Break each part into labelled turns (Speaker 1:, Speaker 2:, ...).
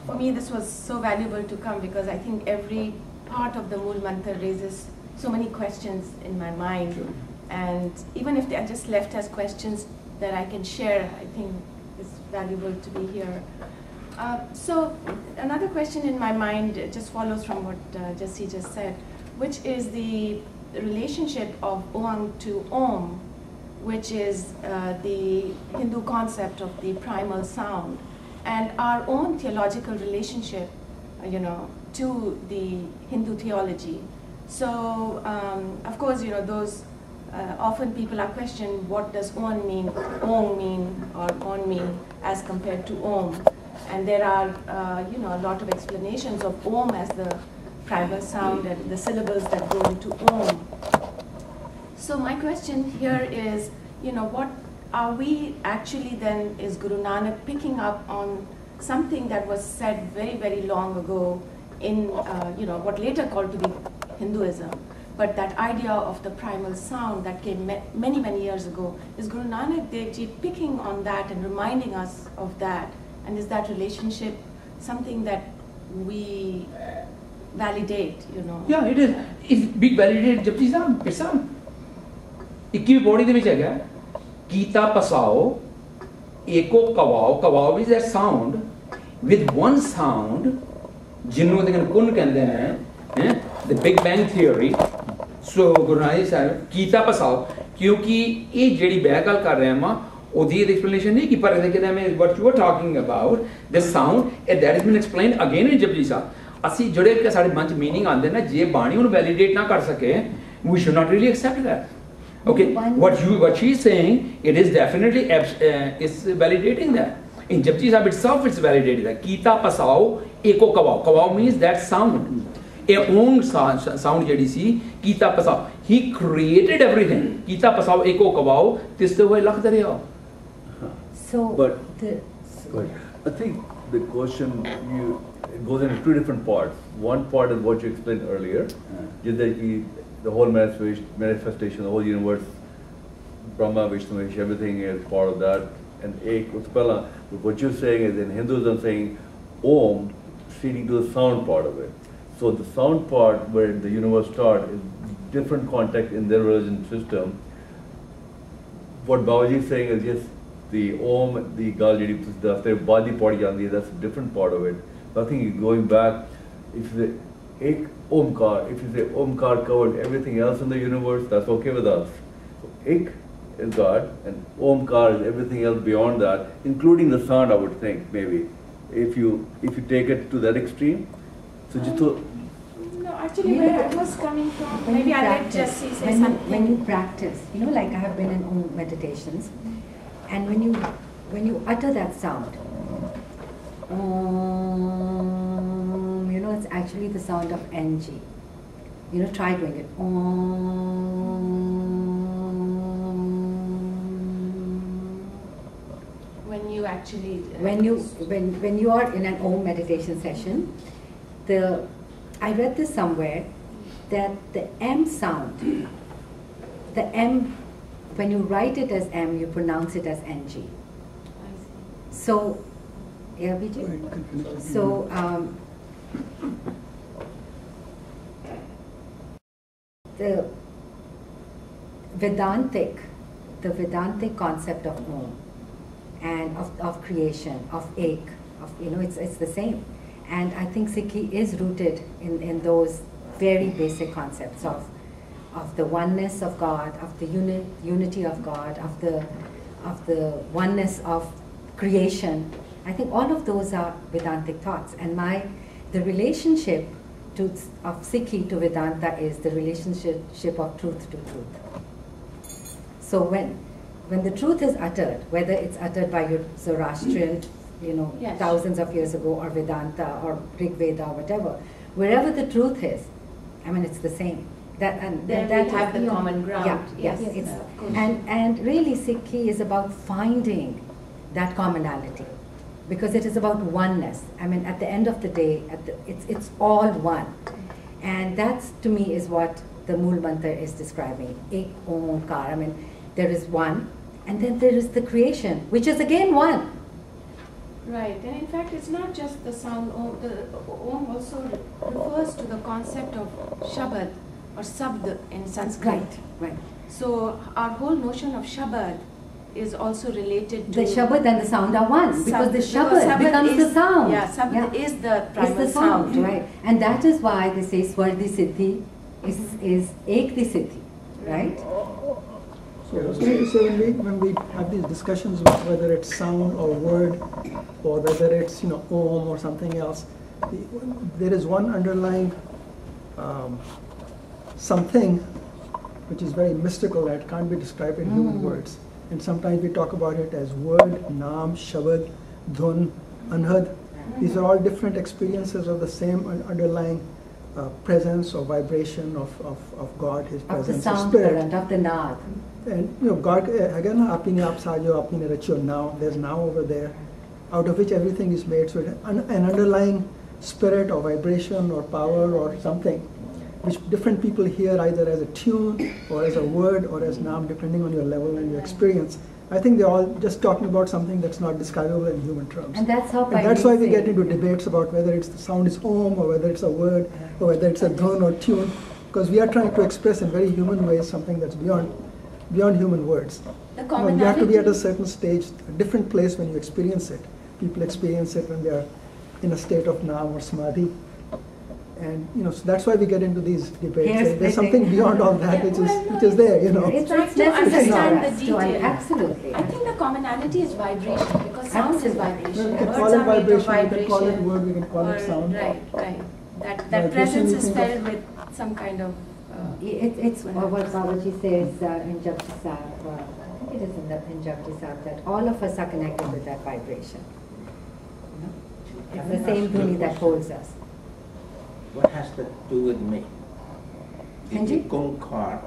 Speaker 1: For me, this was so valuable to come because I think every part of the Mool Mantra raises so many questions in my mind.
Speaker 2: Sure.
Speaker 1: And even if they are just left as questions that I can share, I think it's valuable to be here. So another question in my mind just follows from what Jassi just said, which is the relationship of Oang to Om, which is the Hindu concept of the primal sound, and our own theological relationship, to the Hindu theology. So, of course, those often people are questioned, what does Om mean, or On mean as compared to Om? And there are, a lot of explanations of Om as the primal sound and the syllables that go into Om. So my question here is, what are we actually then, is Guru Nanak picking up on something that was said very, very long ago in, what later called to be Hinduism, but that idea of the primal sound that came many, many years ago, is Guru Nanak Dev Ji picking on that and reminding us of that? And is that relationship something that we validate,
Speaker 2: Yeah, it is. It's big validated. Japji Sahib, it's a 21वीं पौड़ी ਦੇ ਵਿੱਚ ਹੈਗਾ ਕੀਤਾ ਪਸਾਓ एको कवाओ कवाओ is a sound with one sound ਜਿਹਨੂੰ ਉਹਦੇ ਕੁਨ ਕਹਿੰਦੇ ਨੇ the big bang theory. So Guru Nanak Sahib ਕੀਤਾ ਪਸਾਓ ਕਿਉਂਕਿ ਇਹ ਜਿਹੜੀ ਮੈਂ ਗੱਲ ਕਰ ਰਿਹਾ ਹਾਂ ਉਹਦੀ explanation ਨਹੀਂ ਕਿ ਪਰ ਇਹਦੇ ਕਹਿੰਦੇ ਮੈਂ what you are talking about the sound that has been explained again in Japji Sahib ਅਸੀਂ ਜਿਹੜੇ ਕਿ ਸਾਡੇ ਮਨ ਚ meaning ਆਉਂਦੇ ਨੇ ਜੇ ਬਾਣੀ ਉਹਨੂੰ validate ਨਾ ਕਰ ਸਕੇ we should not really accept that. Okay, what she's saying, it is definitely it's validating that. In Japji Sahib itself, it's validated that. Kita pasao eko kawao. Kawao means that sound. A ong sound jedi si kita pasao. He created everything. Kita pasao eko kawao. This the way lakh darya.
Speaker 3: So,
Speaker 4: but I think the question it goes into two different parts. One part is what you explained earlier, is that the whole manifestation, the whole universe, Brahma, Vishnu, Mahesh, everything is part of that. And what you're saying is in Hinduism saying Om, feeding to the sound part of it. So the sound part where the universe starts is different context in their religion system. What Babaji is saying is yes, the Om, the Gal Jedi Pusda, their body party jandi, that's a different part of it. But I think going back, if the Ek Omkar, if you say Omkar covered everything else in the universe, that's okay with us. So Ek is God and Omkar is everything else beyond that, including the sound, I would think, maybe. If you take it to that extreme. So
Speaker 1: no, actually where I was coming from, maybe I'll let Jassi say something.
Speaker 3: When you practice, like I have been in Om meditations, and when you utter that sound, it's actually the sound of NG. Try doing it.
Speaker 1: When you actually
Speaker 3: when you are in an Om meditation session, I read this somewhere that the M sound, the M, when you write it as M, you pronounce it as NG. So, yeah, Vijay. So. The Vedantic concept of Om and of creation, of Ek, it's the same. And I think Sikhi is rooted in those very basic concepts of the oneness of God, of the unity of God, of the oneness of creation. I think all of those are Vedantic thoughts. And the relationship of Sikhi to Vedanta is the relationship of truth to truth. So when the truth is uttered, whether it's uttered by your Zoroastrian,
Speaker 1: yes,
Speaker 3: thousands of years ago, or Vedanta, or Rig Veda, or whatever, wherever the truth is, it's the same.
Speaker 1: Then we have the common ground.
Speaker 3: Yeah, yes. And really Sikhi is about finding that commonality. Because it is about oneness. At the end of the day, it's all one. And that's, to me, is what the Mool Mantra is describing. Ek Omkar. There is one, and then there is the creation, which is again one.
Speaker 1: Right, and in fact, it's not just the sound Om. The Om also refers to the concept of Shabad or Sabd in Sanskrit.
Speaker 3: Right, right.
Speaker 1: So our whole notion of Shabad is also related to
Speaker 3: The Shabad and the sound are one, because the Shabad
Speaker 1: Sabad
Speaker 3: becomes
Speaker 1: is,
Speaker 3: the sound.
Speaker 1: Yeah, Sabad is the primal
Speaker 3: It's the sound, right? And that is why they say Swardi Siddhi is Ekdi Siddhi, right?
Speaker 5: So I was going to say, when we have these discussions with whether it's sound or word, or whether it's Om or something else, there is one underlying something which is very mystical that can't be described in human words. And sometimes we talk about it as word, naam, shabad, dhun, anhad. These are all different experiences of the same underlying presence or vibration of God, His
Speaker 3: Of the
Speaker 5: presence, His
Speaker 3: sound
Speaker 5: spirit.
Speaker 3: current, of the naad.
Speaker 5: And God, again, apine aap saajo, apine racho, now, there's now over there, out of which everything is made. So an underlying spirit or vibration or power or something, which different people hear either as a tune or as a word or as naam, depending on your level and your experience. I think they're all just talking about something that's not describable in human terms.
Speaker 3: And that's how
Speaker 5: And that's why we
Speaker 3: say-
Speaker 5: get into debates about whether it's the sound is Om or whether it's a word or whether it's a dhun or tune, because we are trying to express in very human ways something that's beyond human words.
Speaker 1: the
Speaker 5: You
Speaker 1: commonality.
Speaker 5: have to be at a certain stage, a different place when you experience it. People experience it when they are in a state of naam or samadhi. And so that's why we get into these debates.
Speaker 3: Hair
Speaker 5: There's something
Speaker 3: splitting.
Speaker 5: beyond all that
Speaker 1: Yeah,
Speaker 5: which is there,
Speaker 3: It's
Speaker 1: Trying to
Speaker 3: necessary for
Speaker 1: understand the
Speaker 3: us to
Speaker 1: detail.
Speaker 3: absolutely.
Speaker 1: I think the commonality is vibration, because sound is
Speaker 3: Absolutely.
Speaker 1: vibration.
Speaker 5: We can
Speaker 1: Words
Speaker 5: call it
Speaker 1: are made of
Speaker 5: vibration, we can call it word, we can call
Speaker 1: or-
Speaker 5: it sound.
Speaker 1: Right, right. That
Speaker 5: Vibration
Speaker 1: presence
Speaker 5: we
Speaker 1: is
Speaker 5: think of-
Speaker 1: felt with some kind of.
Speaker 3: It's what Babaji says in Japji Sahib, I think it is in Japji Sahib, that all of us are connected with that vibration. It's the same dhuni that holds us.
Speaker 6: What has that to do with me? The
Speaker 3: Anji?
Speaker 6: Ikunkar,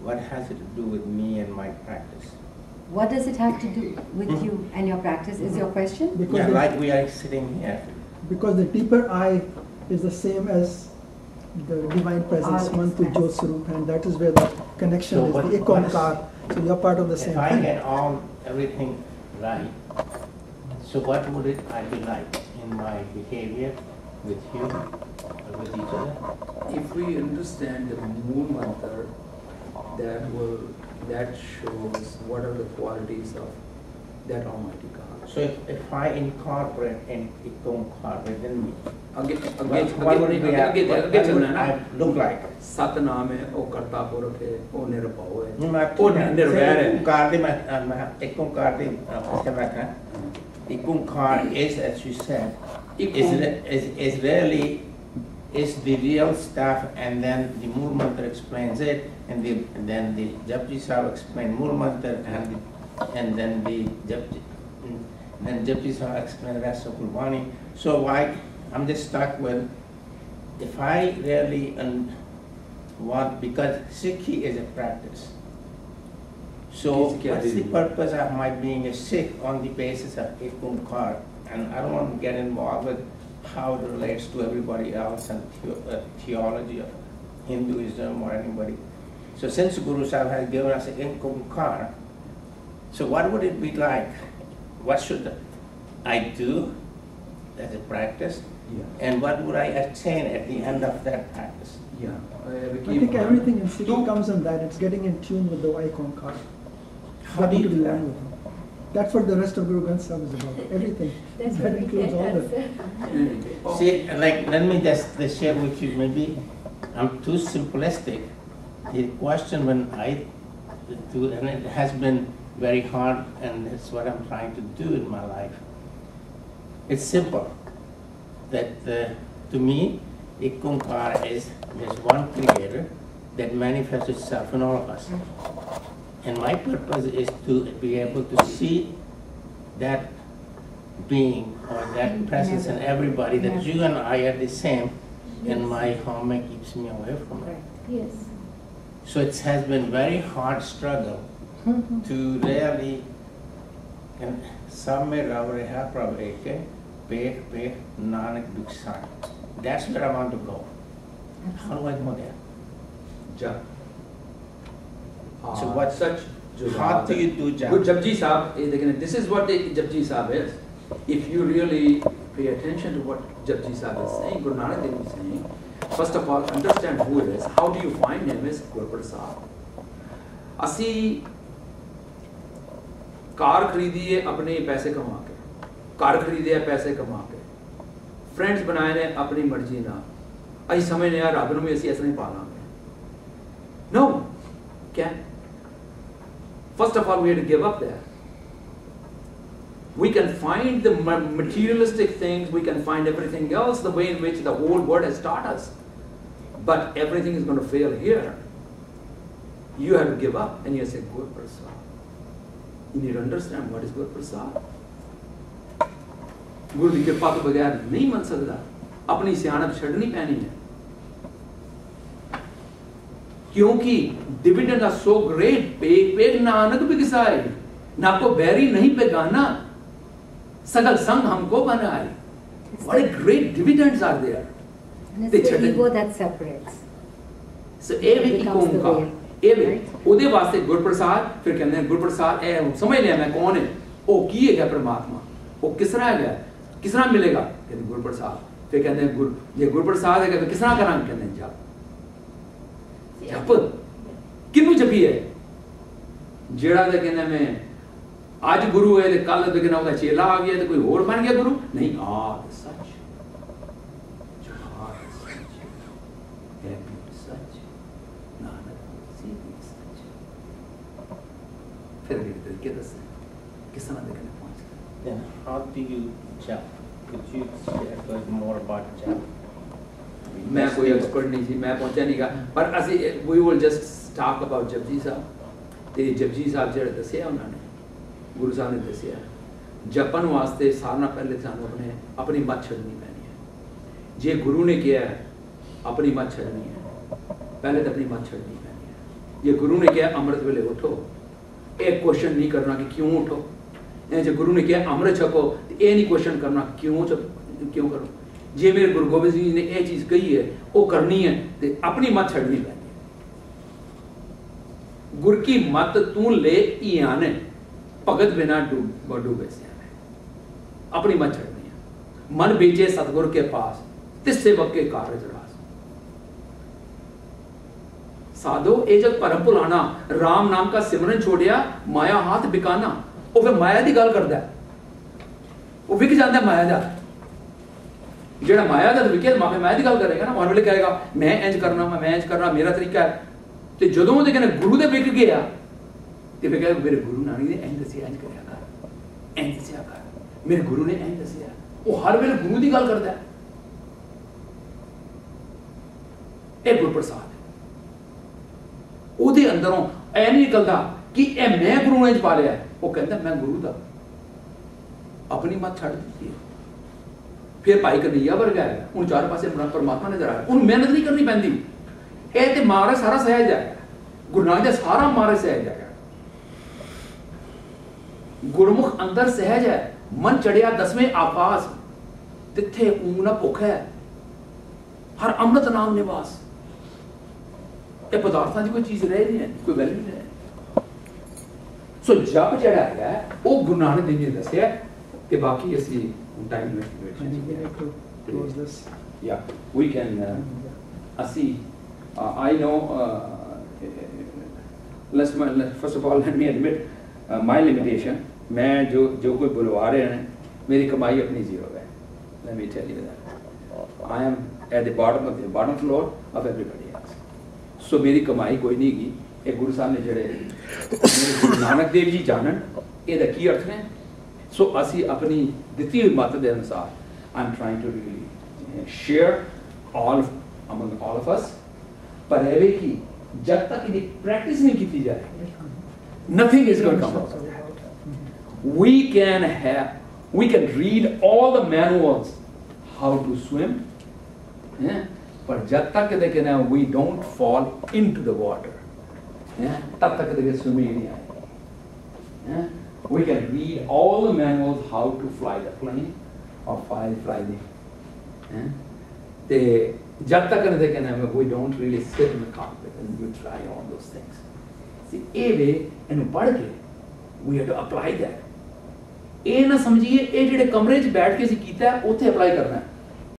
Speaker 6: what has it to do with me and my practice?
Speaker 3: What does it have to do with you and your practice, is your question?
Speaker 5: Because
Speaker 6: Yeah,
Speaker 5: the-
Speaker 6: like we are sitting here.
Speaker 5: Because the deeper I is the same as the divine presence,
Speaker 3: All
Speaker 5: Mantu
Speaker 3: expressed.
Speaker 5: Jyotswarup, and that is where the connection
Speaker 6: So
Speaker 5: is,
Speaker 6: what-
Speaker 5: the
Speaker 6: what is-
Speaker 5: Ikonkar. So you're part of the same
Speaker 6: If I
Speaker 5: thing.
Speaker 6: get everything right, so what would it I be like in my behavior with you or with each other?
Speaker 2: If we understand the moon mantra, that shows what are the qualities of that Almighty God.
Speaker 6: So if I incorporate an Ikunkar within me,
Speaker 2: What would
Speaker 6: I look like?
Speaker 2: Satnam है, वो कर्ता पुरख है, वो निरभव है,
Speaker 6: मैं
Speaker 2: वो निर्वैर है।
Speaker 6: Ikunkar is, as you said, is really is the real stuff, and then the Mool Mantra explains it, and then the Japji Sahib explained Mool Mantra, and then the Japji Sahib explained the rest of Gurbani. So I'm just stuck with, if I really because Sikhi is a practice. So what's the purpose of my being a Sikh on the basis of Ikunkar? And I don't want to get involved with how it relates to everybody else and theology of Hinduism or anybody. So since Guru Sahib has given us an Ikunkar, so what would it be like? What should I do as a practice?
Speaker 2: Yeah.
Speaker 6: And what would I attain at the end of that practice?
Speaker 2: Yeah.
Speaker 5: I think everything in Sikhi comes in that. It's getting in tune with the Ikonkar.
Speaker 6: How do you do that?
Speaker 5: That's what the rest of Guru Granth Sahib is about. Everything. That includes all the.
Speaker 6: See, like, let me just share with you, maybe I'm too simplistic. The question when I do, and it has been very hard, and it's what I'm trying to do in my life. It's simple. That to me, Ikunkar is there's one creator that manifests itself in all of us. And my purpose is to be able to see that being or that presence in everybody, that you and I are the same, and my home keeps me away from it.
Speaker 3: Yes.
Speaker 6: So it has been very hard struggle to really, and some may have probably, Peh, Nanak, Duksan. That's where I want to go. How do I go there?
Speaker 2: Jap.
Speaker 6: So what
Speaker 2: such
Speaker 6: how do you do Jap?
Speaker 2: Good Japji Sahib, this is what the Japji Sahib is. if you really pay attention to what Japji Sahib is saying, Guru Nanak Dev is saying, first of all, understand who it is. How do you find him is Guru Sahib. ਅਸੀਂ ਕਾਰ ਖਰੀਦੀ ਹੈ ਆਪਣੇ ਪੈਸੇ ਕਮਾ ਕੇ, ਕਾਰ ਖਰੀਦੇ ਪੈਸੇ ਕਮਾ ਕੇ, friends ਬਣਾਏ ਨੇ ਆਪਣੀ ਮਰਜ਼ੀ ਨਾਲ, ਅਸੀਂ ਸਮਝਦੇ ਹਾਂ ਰੱਬ ਨੂੰ ਵੀ ਅਸੀਂ ਇਸ ਤਰ੍ਹਾਂ ਹੀ ਪਾ ਲਾਂਗੇ. No, can. First of all, we have to give up that. We can find the materialistic things, we can find everything else, the way in which the whole world has taught us. But everything is going to fail here. You have to give up and you say, Gur Prasad. You need to understand what is Gur Prasad. Guru di kirpa to bagair nahi man sakda. Apni siyanat chhadni paini hai. क्योंकि dividends are so great, पे नानक बिगसाए, ना को बैरी नहीं पे गाना, सगल संग हमको बनाए. What a great dividends are there.
Speaker 3: And it's the ego that separates.
Speaker 2: So ਇਹ ਵੀ ਇੱਕ ਓਮਕਾਰ, ਇਹ ਵੀ ਉਹਦੇ ਵਾਸਤੇ ਗੁਰਪ੍ਰਸਾਦ, ਫਿਰ ਕਹਿੰਦੇ ਨੇ ਗੁਰਪ੍ਰਸਾਦ ਇਹ ਸਮਝ ਲਿਆ ਮੈਂ ਕੌਣ ਹੈ, ਉਹ ਕੀ ਹੈਗਾ ਪਰਮਾਤਮਾ, ਉਹ ਕਿਸ ਤਰ੍ਹਾਂ ਹੈਗਾ, ਕਿਸ ਤਰ੍ਹਾਂ ਮਿਲੇਗਾ, ਕਹਿੰਦੇ ਗੁਰਪ੍ਰਸਾਦ. ਫਿਰ ਕਹਿੰਦੇ ਗੁਰ ਜੇ ਗੁਰਪ੍ਰਸਾਦ ਹੈਗਾ ਤਾਂ ਕਿਸ ਤਰ੍ਹਾਂ ਕਰਾਂਗੇ, ਕਹਿੰਦੇ ਜਪ. ਜਪ ਕਿਹਨੂੰ ਜਪੀਏ, ਜਿਹੜਾ ਤਾਂ ਕਹਿੰਦਾ ਮੈਂ ਅੱਜ ਗੁਰੂ ਹੈ ਤੇ ਕੱਲ ਤੇ ਕਹਿੰਦਾ ਉਹਦਾ ਚੇਲਾ ਆ ਗਿਆ ਤੇ ਕੋਈ ਹੋਰ ਬਣ ਗਿਆ ਗੁਰੂ, ਨਹੀਂ ਆਦ ਸੱਚ, ਜਹਾਦ ਸੱਚ, ਹੈ ਸੱਚ, ਨਾਨਕ ਸੀ ਸੱਚ. ਫਿਰ ਵੀ ਤਰੀਕੇ ਦੱਸੇ ਕਿਸ ਤਰ੍ਹਾਂ ਦੇ ਕਹਿੰਦੇ ਪਹੁੰਚ ਗਏ.
Speaker 6: Then how do you jump? Could you share a bit more about jump?
Speaker 2: मैं कोई एक्सपर्ट नहीं थी, मैं पहुंचा नहीं गा, पर ਅਸੀਂ we will just talk about Japji Sahib. ਤੇ ਜਪਜੀ ਸਾਹਿਬ ਜਿਹੜੇ ਦੱਸਿਆ ਉਹਨਾਂ ਨੇ, ਗੁਰੂ ਸਾਹਿਬ ਨੇ ਦੱਸਿਆ, ਜਪਣ ਵਾਸਤੇ ਸਾਰਿਆਂ ਨਾਲ ਪਹਿਲੇ ਸਾਨੂੰ ਆਪਣੀ ਮੱਤ ਛੱਡਣੀ ਪੈਣੀ ਹੈ. ਜੇ ਗੁਰੂ ਨੇ ਕਿਹਾ ਆਪਣੀ ਮੱਤ ਛੱਡਣੀ ਹੈ, ਪਹਿਲੇ ਤਾਂ ਆਪਣੀ ਮੱਤ ਛੱਡਣੀ ਪੈਣੀ ਹੈ. ਜੇ ਗੁਰੂ ਨੇ ਕਿਹਾ ਅੰਮ੍ਰਿਤ ਵੇਲੇ ਉਠੋ, ਇਹ ਕੁਐਸਚਨ ਨਹੀਂ ਕਰਨਾ ਕਿ ਕਿਉਂ ਉਠੋ. ਜੇ ਗੁਰੂ ਨੇ ਕਿਹਾ ਅੰਮ੍ਰਿਤ ਛਕੋ, ਇਹ ਨਹੀਂ ਕੁਐਸਚਨ ਕਰਨਾ ਕਿਉਂ ਕਰੋ. ਜੇ ਮੇਰੇ ਗੁਰੂ ਗੋਬਿੰਦ ਸਿੰਘ ਜੀ ਨੇ ਇਹ ਚੀਜ਼ ਕਹੀ ਹੈ ਉਹ ਕਰਨੀ ਹੈ ਤੇ ਆਪਣੀ ਮੱਤ ਛੱਡਣੀ ਪੈਣੀ ਹੈ. ਗੁਰ ਕੀ ਮੱਤ ਤੂੰ ਲੈ ਈਆਨੇ, ਭਗਤ ਬਿਨਾ ਡੂਬੇ ਸਿਆਣੇ. ਆਪਣੀ ਮੱਤ ਛੱਡਣੀ ਹੈ. ਮਨ ਬੀਜੇ ਸਤਗੁਰ ਕੇ ਪਾਸ, ਤਿਸਸੇ ਵਕੇ ਕਾਰਜ ਰਾਸ. ਸਾਧੋ ਇਹ ਜਦ ਭਰਮ ਭੁਲਾਣਾ, ਰਾਮ ਨਾਮ ਦਾ ਸਿਮਰਨ ਛੋੜਿਆ, ਮਾਇਆ ਹੱਥ ਬਿਕਾਨਾ. ਉਹ ਫਿਰ ਮਾਇਆ ਦੀ ਗੱਲ ਕਰਦਾ, ਉਹ ਵਿਕ ਜਾਂਦਾ ਮਾਇਆ ਦਾ. ਜਿਹੜਾ ਮਾਇਆ ਦਾ ਵਿਕੇ ਮਾਇਆ ਦੀ ਗੱਲ ਕਰੇਗਾ ਨਾ, ਮਨ ਵੇਲੇ ਕਹੇਗਾ ਮੈਂ ਇੰਜ ਕਰਨਾ, ਮੈਂ ਇੰਜ ਕਰਨਾ, ਮੇਰਾ ਤਰੀਕਾ ਹੈ. ਤੇ ਜਦੋਂ ਉਹਦੇ ਕਹਿੰਦੇ ਗੁਰੂ ਦੇ ਵਿਕ ਗਿਆ ਤੇ ਫਿਰ ਕਹਿੰਦਾ ਮੇਰੇ ਗੁਰੂ ਨਾਨਕ ਨੇ ਇੰਜ ਦੱਸਿਆ, ਇੰਜ ਕਰਿਆ ਕਰ, ਇੰਜ ਦੱਸਿਆ ਕਰ, ਮੇਰੇ ਗੁਰੂ ਨੇ ਇੰਜ ਦੱਸਿਆ. ਉਹ ਹਰ ਵੇਲੇ ਗੁਰੂ ਦੀ ਗੱਲ ਕਰਦਾ. ਇਹ ਗੁਰਪ੍ਰਸਾਦ ਉਹਦੇ ਅੰਦਰੋਂ ਐ ਨਹੀਂ ਨਿਕਲਦਾ ਕਿ ਇਹ ਮੈਂ ਗੁਰੂ ਨੇ ਪਾ ਲਿਆ. ਉਹ ਕਹਿੰਦਾ ਮੈਂ ਗੁਰੂ ਦਾ, ਆਪਣੀ ਮੱਤ ਛੱਡ ਦਿੱਤੀ. ਫਿਰ ਭਾਈ ਕਨਈਆ ਵਰਗਾ ਹੈ, ਹੁਣ ਚਾਰ ਪਾਸੇ ਪਰਮਾਤਮਾ ਨਜ਼ਰ ਆ ਰਿਹਾ, ਉਹਨੂੰ ਮਿਹਨਤ ਨਹੀਂ ਕਰਨੀ ਪੈਂਦੀ. ਇਹ ਤੇ ਮਾਰੇ ਸਾਰਾ ਸਹਿਜ ਜਾਏਗਾ, ਗੁਰੂ ਨਾਨਕ ਦਾ ਸਾਰਾ ਮਾਰੇ ਸਹਿਜ ਜਾਏਗਾ. ਗੁਰਮੁਖ ਅੰਦਰ ਸਹਿਜ ਹੈ, ਮਨ ਚੜਿਆ ਦਸਵੇਂ ਆਕਾਸ, ਤਿੱਥੇ ਊਂਘ ਨਾ ਭੁੱਖ ਹੈ, ਹਰ ਅੰਮ੍ਰਿਤ ਨਾਮ ਨਿਵਾਸ. ਇਹ ਪਦਾਰਥਾਂ ਦੀ ਕੋਈ ਚੀਜ਼ ਰਹਿ ਨਹੀਂ ਹੈ, ਕੋਈ ਵੈਲਿਊ ਨਹੀਂ ਹੈ. ਸੋ ਜਪ ਜਿਹੜਾ ਹੈਗਾ ਉਹ ਗੁਰੂ ਨਾਨਕ ਦੇਵ ਜੀ ਨੇ ਦੱਸਿਆ. ਤੇ ਬਾਕੀ ਅਸੀਂ time limit.
Speaker 5: Close this.
Speaker 2: Yeah, we can. Asi, I know. First of all, let me admit my limitation. मैं जो कोई बुलवा रहे हैं, मेरी कमाई अपनी zero है. Let me tell you that. I am at the bottom floor of everybody else. So मेरी कमाई कोई नहीं की. एक गुरु साहब ने जड़े मेरे गुरु नानक देव जी जानन ਇਹਦਾ ਕੀ अर्थ है. So ਅਸੀਂ ਆਪਣੀ ਦਿੱਤੀ ਹੋਈ ਮੱਤ ਦੇ ਅਨੁਸਾਰ I'm trying to really share among all of us. ਪਰ ਇਹ ਵੀ ਕਿ ਜਦ ਤੱਕ ਇਹਦੀ ਪ੍ਰੈਕਟਿਸ ਨਹੀਂ ਕੀਤੀ ਜਾਏ, nothing is going to come out. We can read all the manuals how to swim, but jab tak dekhe we don't fall into the water, tab tak dekhe swimming nahi aaye. We can read all the manuals how to fly the plane or fly the jab tak dekhe we don't really sit in the cockpit and we try all those things. See, a way and we have to apply that. ਇਹ ਨਾ ਸਮਝੀਏ ਇਹ ਜਿਹੜੇ ਕਮਰੇ 'ਚ ਬੈਠ ਕੇ ਅਸੀਂ ਕੀਤਾ ਉੱਥੇ ਅਪਲਾਈ ਕਰਨਾ ਹੈ